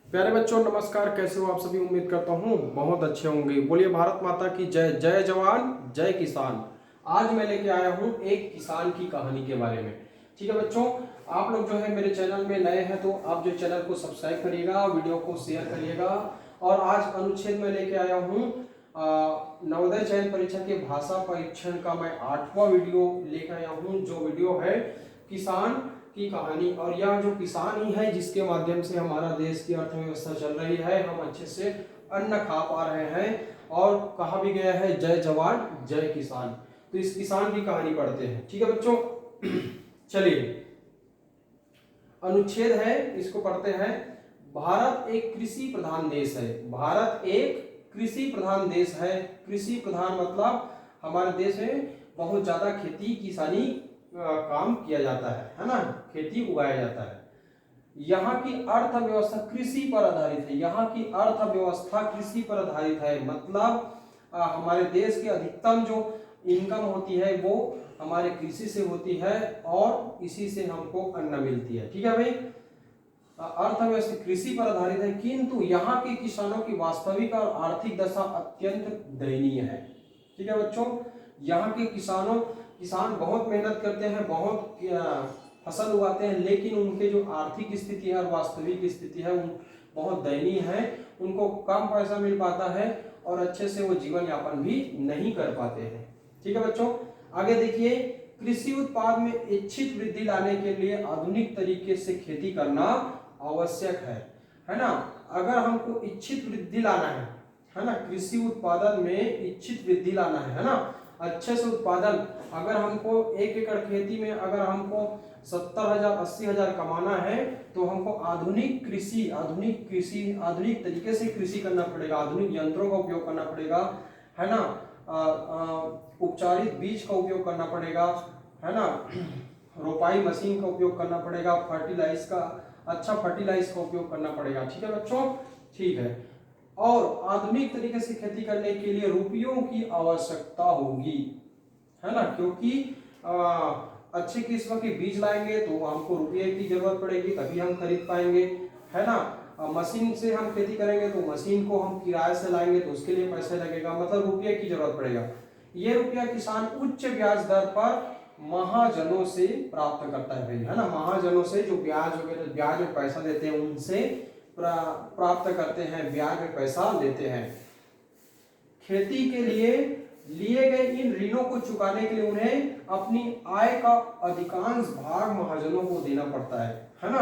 प्यारे बच्चों नमस्कार। कैसे हो आप सभी? उम्मीद करता हूँ बहुत अच्छे होंगे। बोलिए भारत माता की जय। जय जवान जय किसान। आज मैं लेके आया हूँ एक किसान की कहानी के बारे में। ठीक है बच्चों, आप लोग जो है मेरे चैनल में नए हैं तो आप जो चैनल को सब्सक्राइब करिएगा, वीडियो को शेयर करिएगा। और आज अनुच्छेद में लेके आया हूँ नवोदय चयन परीक्षा के भाषा परीक्षण का मैं 8वां वीडियो लेकर आया हूँ, जो वीडियो है किसान की कहानी। और यह जो किसान ही है जिसके माध्यम से हमारा देश की अर्थव्यवस्था चल रही है, हम अच्छे से अन्न खा पा रहे हैं। और कहा भी गया है जय जवान जय किसान। तो इस किसान की कहानी पढ़ते हैं। ठीक है बच्चों, चलिए अनुच्छेद है, इसको पढ़ते हैं। भारत एक कृषि प्रधान देश है। भारत एक कृषि प्रधान देश है। कृषि प्रधान मतलब हमारे देश में बहुत ज्यादा खेती किसानी काम किया जाता है ना, खेती उगाया जाता है। यहाँ की अर्थव्यवस्था कृषि पर आधारित है। यहाँ की अर्थव्यवस्था कृषि पर आधारित है, मतलब हमारे देश की अधिकतम जो इनकम होती है वो हमारे कृषि से होती है और इसी से हमको अन्न मिलती है। ठीक है भाई, अर्थव्यवस्था कृषि पर आधारित है, किंतु यहाँ के किसानों की वास्तविक और आर्थिक दशा अत्यंत दयनीय है। ठीक है बच्चों, यहाँ के किसान बहुत मेहनत करते हैं, बहुत फसल उगाते हैं, लेकिन उनके जो आर्थिक स्थिति है और वास्तविक स्थिति है वो बहुत दयनीय है। उनको कम पैसा मिल पाता है और अच्छे से वो जीवन यापन भी नहीं कर पाते हैं। ठीक है बच्चों, आगे देखिए। कृषि उत्पाद में इच्छित वृद्धि लाने के लिए आधुनिक तरीके से खेती करना आवश्यक है ना। अगर हमको इच्छित वृद्धि लाना है ना, कृषि उत्पादन में इच्छित वृद्धि लाना है ना, अच्छे से उत्पादन। अगर हमको 1 एकड़ खेती में अगर हमको 70,000 80,000 कमाना है तो हमको आधुनिक तरीके से कृषि करना पड़ेगा, आधुनिक यंत्रों का उपयोग करना पड़ेगा, है ना। उपचारित बीज का उपयोग करना पड़ेगा, है ना। रोपाई मशीन का उपयोग करना पड़ेगा, अच्छा फर्टिलाइज का उपयोग करना पड़ेगा। ठीक है बच्चों, ठीक है। और आधुनिक तरीके से खेती करने के लिए रुपयों की आवश्यकता होगी, है ना, क्योंकि अच्छे किस्म के बीज लाएंगे तो हमको रुपये की जरूरत पड़ेगी, तभी हम खरीद पाएंगे, है ना। मशीन से हम खेती करेंगे तो मशीन को हम किराए से लाएंगे तो उसके लिए पैसे लगेगा, मतलब रुपये की जरूरत पड़ेगा। ये रुपया किसान उच्च ब्याज दर पर महाजनों से प्राप्त करता है भाई, है ना। महाजनों से जो ब्याज में पैसा देते हैं उनसे प्राप्त करते हैं, ब्याज में पैसा लेते हैं। खेती के लिए लिए गए इन ऋणों को चुकाने के लिए उन्हें अपनी आय का अधिकांश भाग महाजनों को देना पड़ता है ना।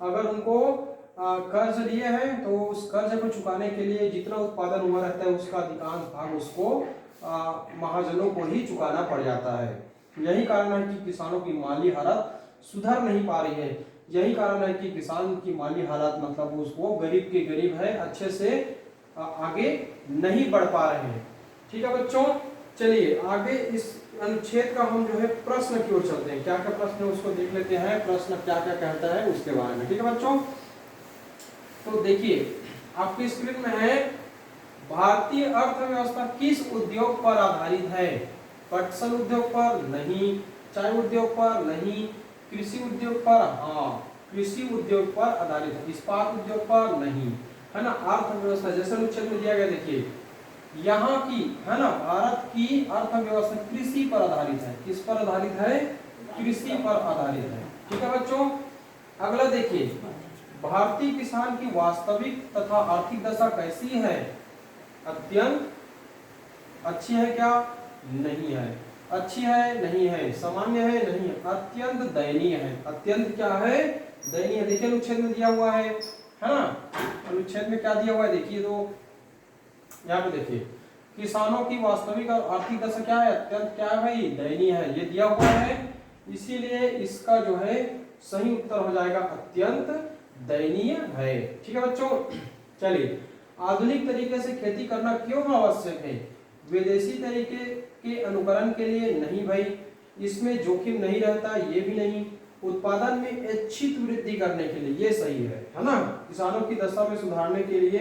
अगर उनको कर्ज लिए हैं तो उस कर्ज को चुकाने के लिए जितना उत्पादन हुआ रहता है उसका अधिकांश भाग उसको महाजनों को ही चुकाना पड़ जाता है। यही कारण है कि किसानों की माली हालत सुधर नहीं पा रही है। यही कारण है कि किसान की माली हालत मतलब उसको गरीब के गरीब है, अच्छे से आगे नहीं बढ़ पा रहे हैं। ठीक है बच्चों, चलिए आगे इस अनुच्छेद का हम जो है प्रश्न की ओर चलते हैं। क्या क्या प्रश्न है उसको देख लेते हैं, प्रश्न क्या क्या कहता है उसके बारे में। ठीक है बच्चों, तो देखिए आपकी स्क्रीन में है, भारतीय अर्थव्यवस्था किस उद्योग पर आधारित है? पटसन उद्योग पर नहीं, चाय उद्योग पर नहीं, कृषि उद्योग पर हाँ, कृषि उद्योग पर आधारित है, इस्पात उद्योग पर नहीं, है ना। अर्थव्यवस्था जैसे अनुच्छेद में दिया गया, देखिए यहाँ की, है ना, भारत की अर्थव्यवस्था कृषि पर आधारित है। किस पर आधारित है? कृषि पर आधारित है। ठीक है बच्चों, अगला देखिए, भारतीय किसान की वास्तविक तथा आर्थिक दशा कैसी है? अत्यंत अच्छी है क्या? नहीं है। अच्छी है? नहीं है। सामान्य है? नहीं है। अत्यंत दयनीय है। अत्यंत क्या है? दयनीय। देखिए अनुच्छेद में दिया हुआ है ना। अनुच्छेद में क्या दिया हुआ है देखिए, तो यहाँ पे देखिए, किसानों की वास्तविक और आर्थिक दशा क्या है? अत्यंत क्या है भाई? दयनीय है। ये दिया हुआ है, इसीलिए इसका जो है सही उत्तर हो जाएगा अत्यंत दयनीय है। ठीक है बच्चों, चलिए आधुनिक तरीके से खेती करना क्यों आवश्यक है? विदेशी तरीके के अनुकरण के लिए नहीं भाई, इसमें जोखिम नहीं रहता, ये भी नहीं। उत्पादन में इच्छित वृद्धि करने के लिए ये सही है ना। किसानों की दशा में सुधारने के लिए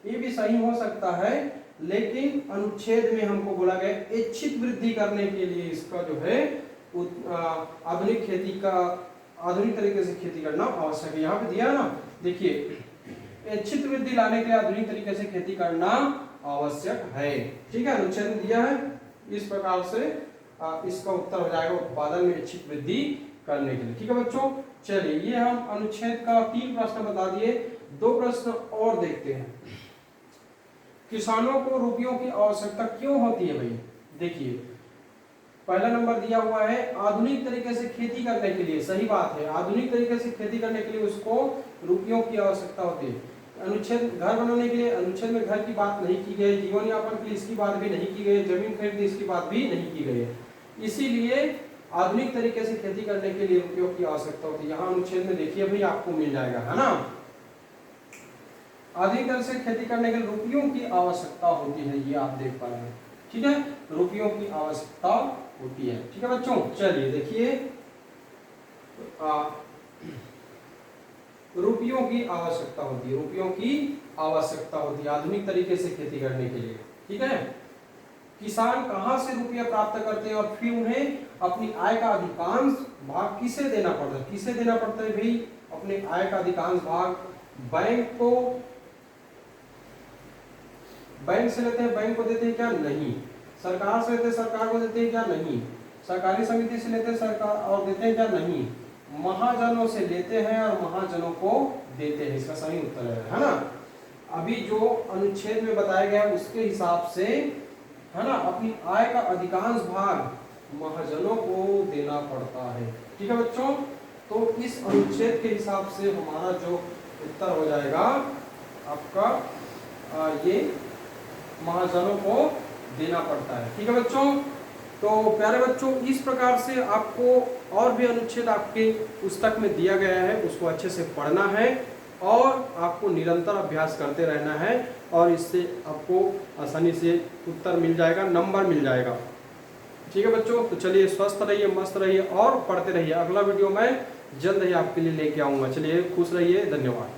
ये भी सही हो सकता है, लेकिन अनुच्छेद में हमको बोला गया इच्छित वृद्धि करने के लिए इसका जो है आधुनिक तरीके से खेती करना आवश्यक है। यहाँ पे दिया ना, देखिए इच्छित वृद्धि लाने के लिए आधुनिक तरीके से खेती करना आवश्यक है। ठीक है, अनुच्छेद में दिया है इस प्रकार से इसका उत्तर हो जाएगा उत्पादन में इच्छित वृद्धि करने के लिए। ठीक है बच्चों, चलिए ये हम अनुच्छेद का 3 प्रश्न बता दिए, 2 प्रश्न और देखते हैं। किसानों को रुपयों की आवश्यकता क्यों होती है भाई? देखिए पहला नंबर दिया हुआ है आधुनिक तरीके से खेती करने के लिए। सही बात है, आधुनिक तरीके से खेती करने के लिए उसको रुपयों की आवश्यकता होती है। अनुच्छेद घर बनाने के लिए, अनुच्छेद में घर की बात नहीं की गई, जीवन यापन के लिए इसकी बात भी नहीं की गई, जमीन खरीदने इसकी बात भी नहीं की गई है। इसीलिए आधुनिक तरीके से खेती करने के लिए रुपयों की आवश्यकता होती है। यहाँ अनुच्छेद में देखिए भाई आपको मिल जाएगा, है ना। आधुनिक तरह से खेती करने के लिए रुपयों की आवश्यकता होती है, ये आप देख पा रहे हैं। ठीक है, रुपयों की आवश्यकता होती है। ठीक है बच्चों, चलिए देखिए रुपयों की आवश्यकता होती है, रुपयों की आवश्यकता होती है आधुनिक तरीके से खेती करने के लिए। ठीक है, किसान कहां से रुपया प्राप्त करते हैं और फिर उन्हें अपनी आय का अधिकांश भाग किसे देना पड़ता है? किसे देना पड़ता है भाई? अपने आय का अधिकांश भाग बैंक को, बैंक से लेते हैं, बैंक को देते हैं क्या? नहीं। सरकार से लेते हैं, सरकार को देते हैं क्या? नहीं। सहकारी समिति से लेते हैं सरकार और देते हैं क्या? नहीं। महाजनों से लेते हैं और महाजनों को देते हैं, इसका सही उत्तर है ना। अभी जो अनुच्छेद में बताया गया उसके हिसाब से, है ना, अपनी आय का अधिकांश भाग महाजनों को देना पड़ता है। ठीक है बच्चों, तो इस अनुच्छेद के हिसाब से हमारा जो उत्तर हो जाएगा आपका ये महाजनों को देना पड़ता है। ठीक है बच्चों, तो प्यारे बच्चों इस प्रकार से आपको और भी अनुच्छेद आपके पुस्तक में दिया गया है, उसको अच्छे से पढ़ना है और आपको निरंतर अभ्यास करते रहना है और इससे आपको आसानी से उत्तर मिल जाएगा, नंबर मिल जाएगा। ठीक है बच्चों, तो चलिए स्वस्थ रहिए, मस्त रहिए और पढ़ते रहिए। अगला वीडियो मैं जल्द ही आपके लिए लेके आऊँगा। चलिए खुश रहिए, धन्यवाद।